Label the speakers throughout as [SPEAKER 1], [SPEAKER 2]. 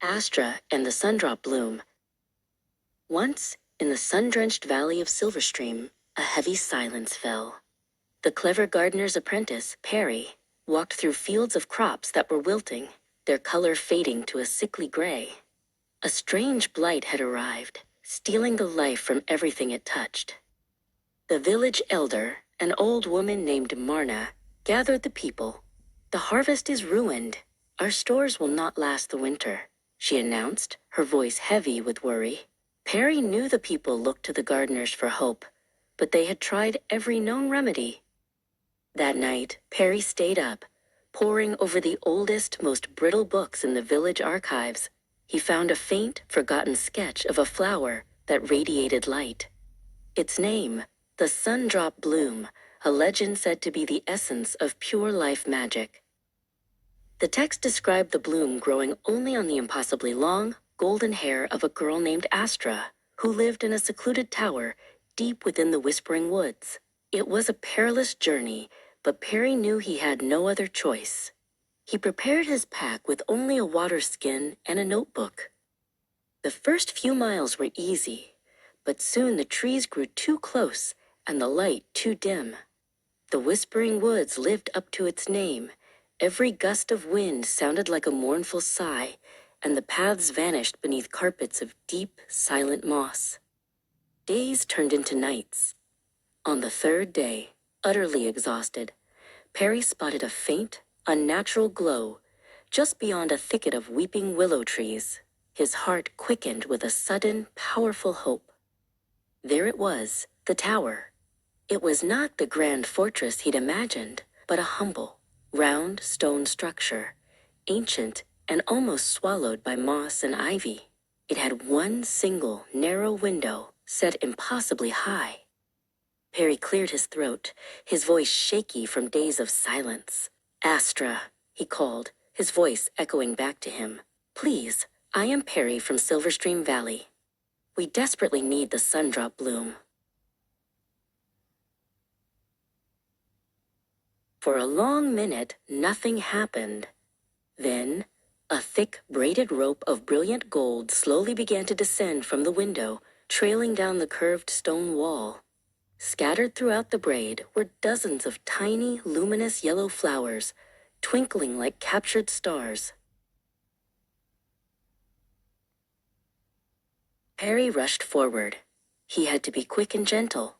[SPEAKER 1] Astra and the Sundrop Bloom. Once, in the sun-drenched valley of Silverstream, a heavy silence fell. The clever gardener's apprentice, Perry, walked through fields of crops that were wilting, their color fading to a sickly gray. A strange blight had arrived, stealing the life from everything it touched. The village elder, an old woman named Marna, gathered the people. "The harvest is ruined. Our stores will not last the winter," she announced, her voice heavy with worry. Perry knew the people looked to the gardeners for hope, but they had tried every known remedy. That night, Perry stayed up, poring over the oldest, most brittle books in the village archives. He found a faint, forgotten sketch of a flower that radiated light. Its name, the Sundrop Bloom, a legend said to be the essence of pure life magic. The text described the bloom growing only on the impossibly long, golden hair of a girl named Astra, who lived in a secluded tower deep within the Whispering Woods. It was a perilous journey, but Perry knew he had no other choice. He prepared his pack with only a water skin and a notebook. The first few miles were easy, but soon the trees grew too close and the light too dim. The Whispering Woods lived up to its name. Every gust of wind sounded like a mournful sigh, and the paths vanished beneath carpets of deep, silent moss. Days turned into nights. On the third day, utterly exhausted, Perry spotted a faint, unnatural glow just beyond a thicket of weeping willow trees. His heart quickened with a sudden, powerful hope. There it was, the tower. It was not the grand fortress he'd imagined, but a humble, round stone structure, ancient and almost swallowed by moss and ivy. It had one single, narrow window set impossibly high. Perry cleared his throat, his voice shaky from days of silence. "Astra," he called, his voice echoing back to him. "Please, I am Perry from Silverstream Valley. We desperately need the Sundrop Bloom." For a long minute, nothing happened. Then, a thick, braided rope of brilliant gold slowly began to descend from the window, trailing down the curved stone wall. Scattered throughout the braid were dozens of tiny, luminous yellow flowers, twinkling like captured stars. Perry rushed forward. He had to be quick and gentle.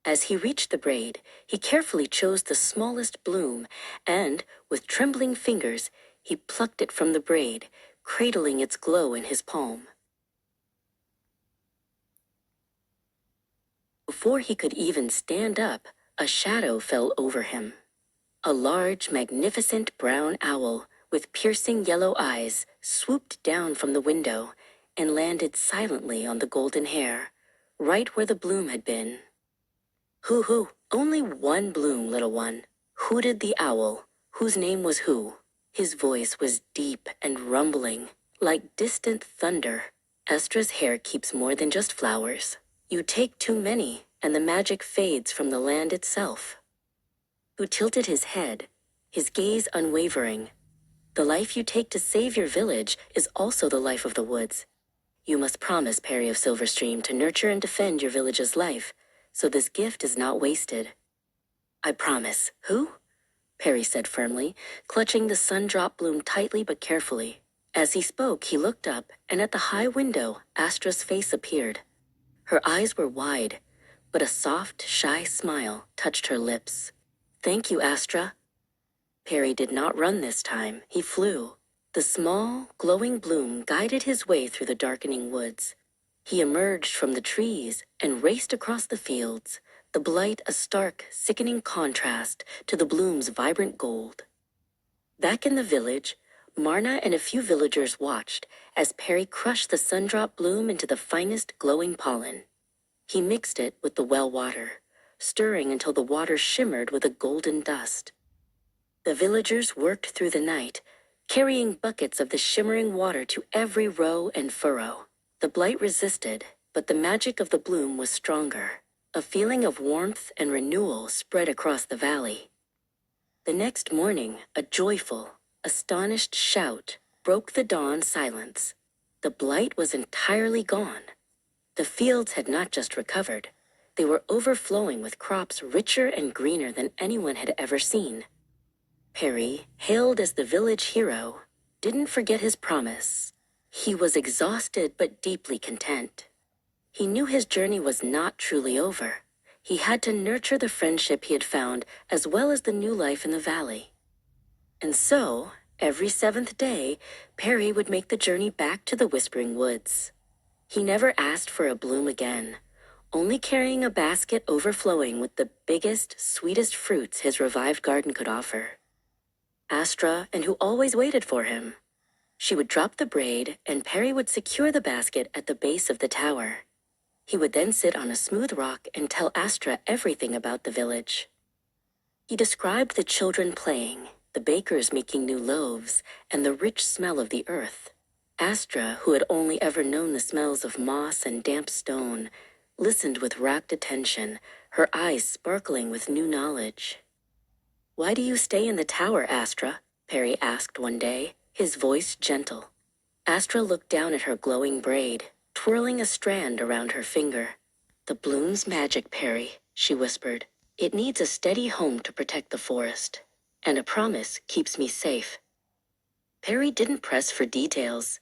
[SPEAKER 1] As he reached the braid, he carefully chose the smallest bloom, and, with trembling fingers, he plucked it from the braid, cradling its glow in his palm. Before he could even stand up, a shadow fell over him. A large, magnificent brown owl with piercing yellow eyes swooped down from the window and landed silently on the golden hair, right where the bloom had been. "Hoo-hoo, only one bloom, little one," hooted the owl, whose name was Who. His voice was deep and rumbling, like distant thunder. "Estra's hair keeps more than just flowers. You take too many, and the magic fades from the land itself." Who tilted his head, his gaze unwavering. "The life you take to save your village is also the life of the woods. You must promise, Perry of Silverstream, to nurture and defend your village's life, so this gift is not wasted." "I promise." "Who?" Perry said firmly, clutching the Sundrop Bloom tightly but carefully. As he spoke, he looked up, and at the high window, Astra's face appeared. Her eyes were wide, but a soft, shy smile touched her lips. "Thank you, Astra." Perry did not run this time, he flew. The small, glowing bloom guided his way through the darkening woods. He emerged from the trees and raced across the fields, the blight a stark, sickening contrast to the bloom's vibrant gold. Back in the village, Marna and a few villagers watched as Perry crushed the Sundrop Bloom into the finest glowing pollen. He mixed it with the well water, stirring until the water shimmered with a golden dust. The villagers worked through the night, carrying buckets of the shimmering water to every row and furrow. The blight resisted, but the magic of the bloom was stronger. A feeling of warmth and renewal spread across the valley. The next morning, a joyful, astonished shout broke the dawn silence. The blight was entirely gone. The fields had not just recovered, they were overflowing with crops richer and greener than anyone had ever seen. Perry, hailed as the village hero, didn't forget his promise. He was exhausted but deeply content. He knew his journey was not truly over. He had to nurture the friendship he had found as well as the new life in the valley. And so, every seventh day, Perry would make the journey back to the Whispering Woods. He never asked for a bloom again, only carrying a basket overflowing with the biggest, sweetest fruits his revived garden could offer. Astra, and who always waited for him. She would drop the braid, and Perry would secure the basket at the base of the tower. He would then sit on a smooth rock and tell Astra everything about the village. He described the children playing, the bakers making new loaves, and the rich smell of the earth. Astra, who had only ever known the smells of moss and damp stone, listened with rapt attention, her eyes sparkling with new knowledge. "Why do you stay in the tower, Astra?" Perry asked one day, his voice gentle. Astra looked down at her glowing braid, twirling a strand around her finger. "The bloom's magic, Perry," she whispered. "It needs a steady home to protect the forest, and a promise keeps me safe." Perry didn't press for details.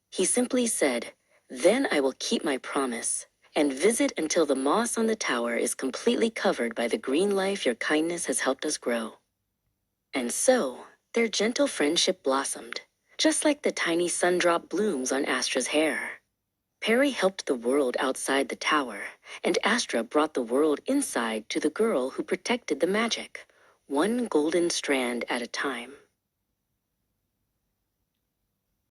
[SPEAKER 1] He simply said, "Then I will keep my promise and visit until the moss on the tower is completely covered by the green life your kindness has helped us grow." And so, their gentle friendship blossomed, just like the tiny sundrop blooms on Astra's hair. Perry helped the world outside the tower, and Astra brought the world inside to the girl who protected the magic, one golden strand at a time.